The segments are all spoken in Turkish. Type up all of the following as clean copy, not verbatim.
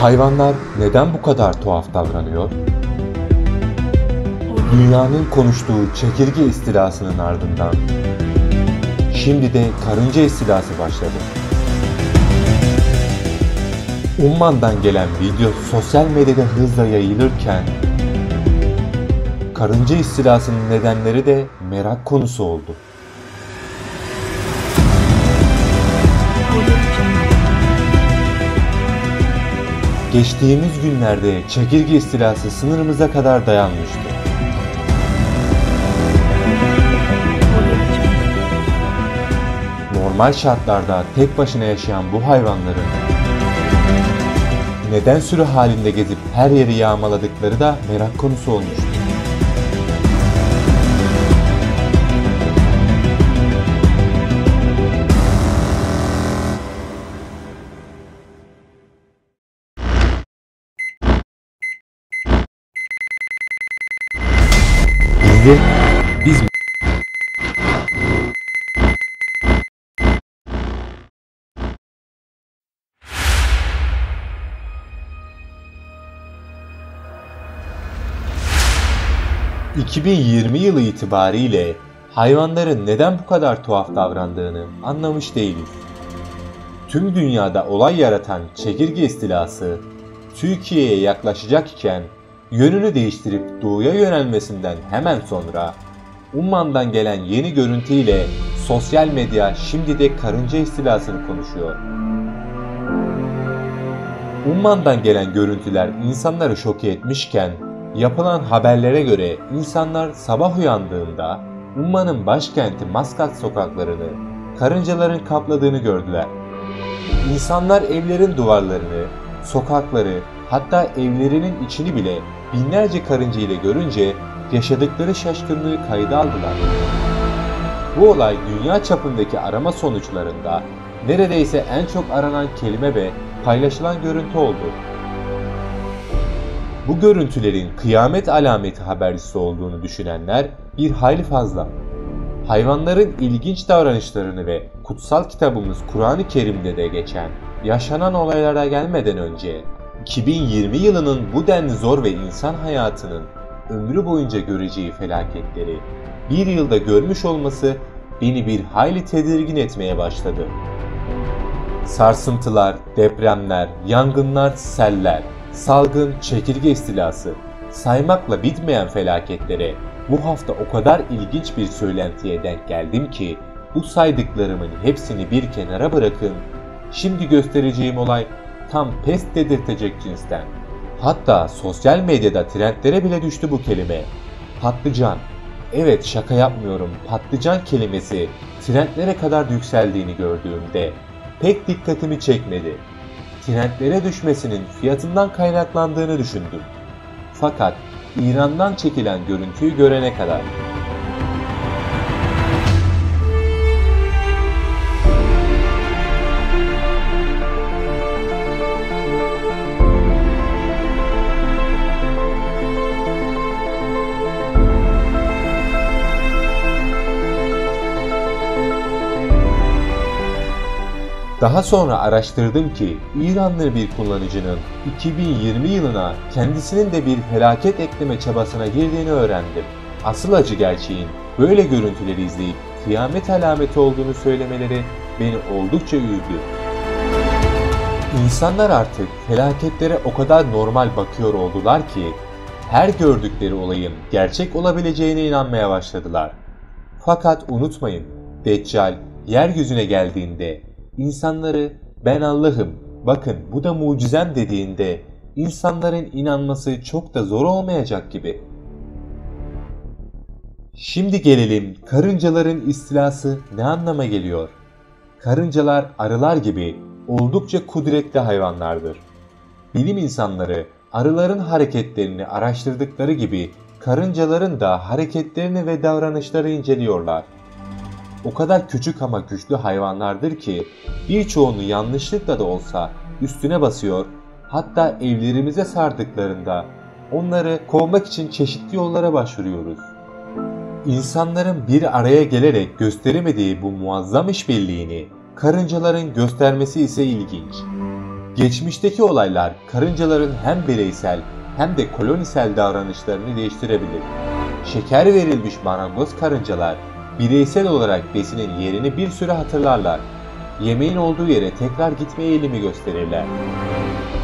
Hayvanlar neden bu kadar tuhaf davranıyor? Dünyanın konuştuğu çekirge istilasının ardından şimdi de karınca istilası başladı. Umman'dan gelen video sosyal medyada hızla yayılırken karınca istilasının nedenleri de merak konusu oldu. Geçtiğimiz günlerde çekirge istilası sınırımıza kadar dayanmıştı. Normal şartlarda tek başına yaşayan bu hayvanların neden sürü halinde gezip her yeri yağmaladıkları da merak konusu olmuştu. Biz 2020 yılı itibariyle hayvanların neden bu kadar tuhaf davrandığını anlamış değiliz. Tüm dünyada olay yaratan çekirge istilası Türkiye'ye yaklaşacak iken yönünü değiştirip doğuya yönelmesinden hemen sonra Umman'dan gelen yeni görüntüyle sosyal medya şimdi de karınca istilasını konuşuyor. Umman'dan gelen görüntüler insanları şok etmişken yapılan haberlere göre insanlar sabah uyandığında Umman'ın başkenti Maskat sokaklarını karıncaların kapladığını gördüler. İnsanlar evlerin duvarlarını, sokakları, hatta evlerinin içini bile binlerce karınca ile görünce yaşadıkları şaşkınlığı kayda aldılar. Bu olay dünya çapındaki arama sonuçlarında neredeyse en çok aranan kelime ve paylaşılan görüntü oldu. Bu görüntülerin kıyamet alameti habercisi olduğunu düşünenler bir hayli fazla. Hayvanların ilginç davranışlarını ve kutsal kitabımız Kur'an-ı Kerim'de de geçen yaşanan olaylara gelmeden önce 2020 yılının bu denli zor ve insan hayatının ömrü boyunca göreceği felaketleri bir yılda görmüş olması beni bir hayli tedirgin etmeye başladı. Sarsıntılar, depremler, yangınlar, seller, salgın, çekirge istilası, saymakla bitmeyen felaketlere bu hafta o kadar ilginç bir söylentiye denk geldim ki bu saydıklarımın hepsini bir kenara bırakın, şimdi göstereceğim olay tam pes dedirtecek cinsten. Hatta sosyal medyada trendlere bile düştü bu kelime. Patlıcan. Evet, şaka yapmıyorum, patlıcan kelimesi trendlere kadar yükseldiğini gördüğümde pek dikkatimi çekmedi. Trendlere düşmesinin fiyatından kaynaklandığını düşündüm. Fakat İran'dan çekilen görüntüyü görene kadar. Daha sonra araştırdım ki İranlı bir kullanıcının 2020 yılına kendisinin de bir felaket ekleme çabasına girdiğini öğrendim. Asıl acı gerçeğin böyle görüntüleri izleyip kıyamet alameti olduğunu söylemeleri beni oldukça üzdü. İnsanlar artık felaketlere o kadar normal bakıyor oldular ki her gördükleri olayın gerçek olabileceğine inanmaya başladılar. Fakat unutmayın, Deccal yeryüzüne geldiğinde İnsanları "Ben Allah'ım, bakın bu da mucizem" dediğinde insanların inanması çok da zor olmayacak gibi. Şimdi gelelim karıncaların istilası ne anlama geliyor? Karıncalar arılar gibi oldukça kudretli hayvanlardır. Bilim insanları arıların hareketlerini araştırdıkları gibi karıncaların da hareketlerini ve davranışları inceliyorlar. O kadar küçük ama güçlü hayvanlardır ki birçoğunu yanlışlıkla da olsa üstüne basıyor, hatta evlerimize sardıklarında onları kovmak için çeşitli yollara başvuruyoruz. İnsanların bir araya gelerek gösteremediği bu muazzam işbirliğini karıncaların göstermesi ise ilginç. Geçmişteki olaylar karıncaların hem bireysel hem de kolonisel davranışlarını değiştirebilir. Şeker verilmiş marangoz karıncalar bireysel olarak besinin yerini bir süre hatırlarlar. Yemeğin olduğu yere tekrar gitme eğilimi gösterirler.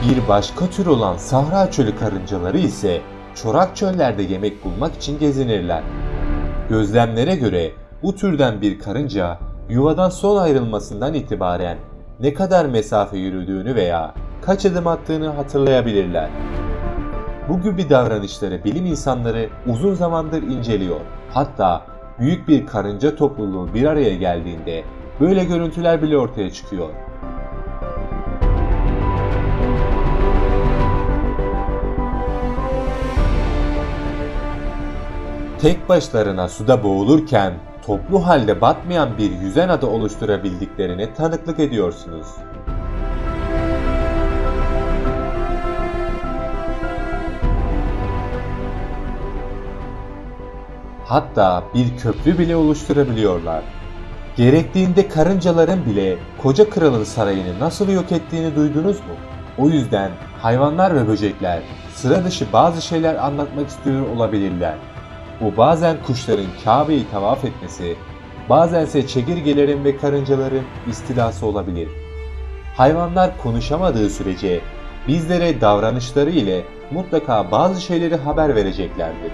Bir başka tür olan Sahra çölü karıncaları ise çorak çöllerde yemek bulmak için gezinirler. Gözlemlere göre bu türden bir karınca yuvadan son ayrılmasından itibaren ne kadar mesafe yürüdüğünü veya kaç adım attığını hatırlayabilirler. Bu gibi davranışları bilim insanları uzun zamandır inceliyor. Hatta büyük bir karınca topluluğu bir araya geldiğinde böyle görüntüler bile ortaya çıkıyor. Tek başlarına suda boğulurken toplu halde batmayan bir yüzen ada oluşturabildiklerine tanıklık ediyorsunuz. Hatta bir köprü bile oluşturabiliyorlar. Gerektiğinde karıncaların bile koca kralın sarayını nasıl yok ettiğini duydunuz mu? O yüzden hayvanlar ve böcekler sıra dışı bazı şeyler anlatmak istiyor olabilirler. Bu bazen kuşların Kabe'yi tavaf etmesi, bazense çekirgelerin ve karıncaların istilası olabilir. Hayvanlar konuşamadığı sürece bizlere davranışları ile mutlaka bazı şeyleri haber vereceklerdir.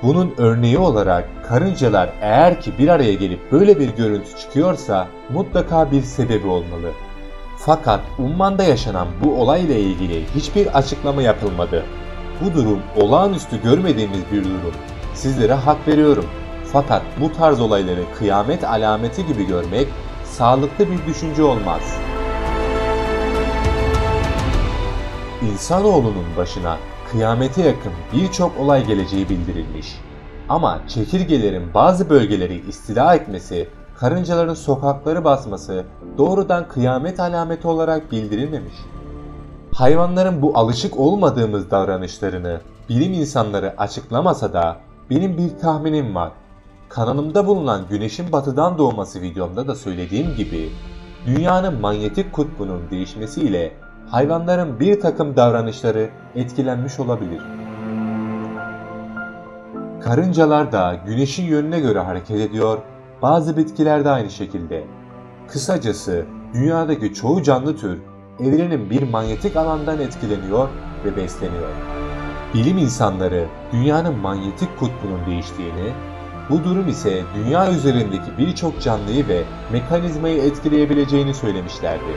Bunun örneği olarak karıncalar eğer ki bir araya gelip böyle bir görüntü çıkıyorsa mutlaka bir sebebi olmalı. Fakat Umman'da yaşanan bu olayla ilgili hiçbir açıklama yapılmadı. Bu durum olağanüstü görmediğimiz bir durum. Sizlere hak veriyorum. Fakat bu tarz olayları kıyamet alameti gibi görmek sağlıklı bir düşünce olmaz. İnsanoğlunun başına kıyamete yakın birçok olay geleceği bildirilmiş. Ama çekirgelerin bazı bölgeleri istila etmesi, karıncaların sokakları basması doğrudan kıyamet alameti olarak bildirilmemiş. Hayvanların bu alışık olmadığımız davranışlarını bilim insanları açıklamasa da benim bir tahminim var. Kanalımda bulunan Güneşin Batıdan Doğması videomda da söylediğim gibi dünyanın manyetik kutbunun değişmesiyle hayvanların bir takım davranışları etkilenmiş olabilir. Karıncalar da güneşin yönüne göre hareket ediyor, bazı bitkiler de aynı şekilde. Kısacası dünyadaki çoğu canlı tür evrenin bir manyetik alandan etkileniyor ve besleniyor. Bilim insanları dünyanın manyetik kutbunun değiştiğini, bu durum ise dünya üzerindeki birçok canlıyı ve mekanizmayı etkileyebileceğini söylemişlerdi.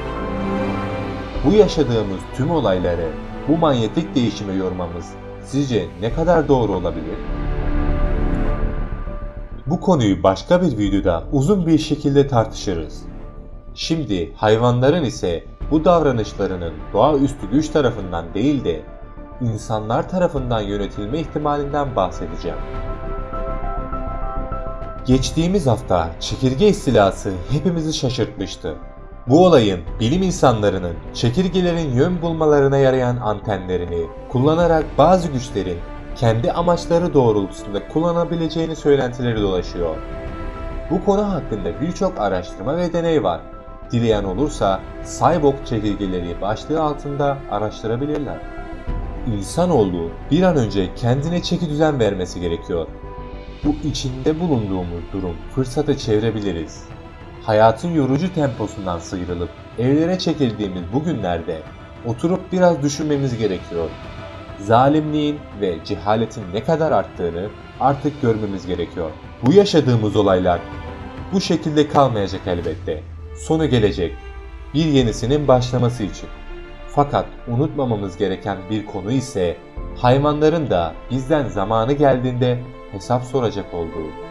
Bu yaşadığımız tüm olayları bu manyetik değişime yormamız sizce ne kadar doğru olabilir? Bu konuyu başka bir videoda uzun bir şekilde tartışırız. Şimdi hayvanların ise bu davranışlarının doğaüstü güç tarafından değil de insanlar tarafından yönetilme ihtimalinden bahsedeceğim. Geçtiğimiz hafta çekirge istilası hepimizi şaşırtmıştı. Bu olayın bilim insanlarının çekirgelerin yön bulmalarına yarayan antenlerini kullanarak bazı güçlerin kendi amaçları doğrultusunda kullanabileceğini söylentileri dolaşıyor. Bu konu hakkında birçok araştırma ve deney var. Dileyen olursa cyborg çekirgeleri başlığı altında araştırabilirler. İnsanoğlu bir an önce kendine çekidüzen vermesi gerekiyor. Bu içinde bulunduğumuz durum fırsata çevirebiliriz. Hayatın yorucu temposundan sıyrılıp evlere çekildiğimiz bu günlerde oturup biraz düşünmemiz gerekiyor. Zalimliğin ve cehaletin ne kadar arttığını artık görmemiz gerekiyor. Bu yaşadığımız olaylar bu şekilde kalmayacak elbette. Sonu gelecek. Bir yenisinin başlaması için. Fakat unutmamamız gereken bir konu ise hayvanların da bizden zamanı geldiğinde hesap soracak olduğu.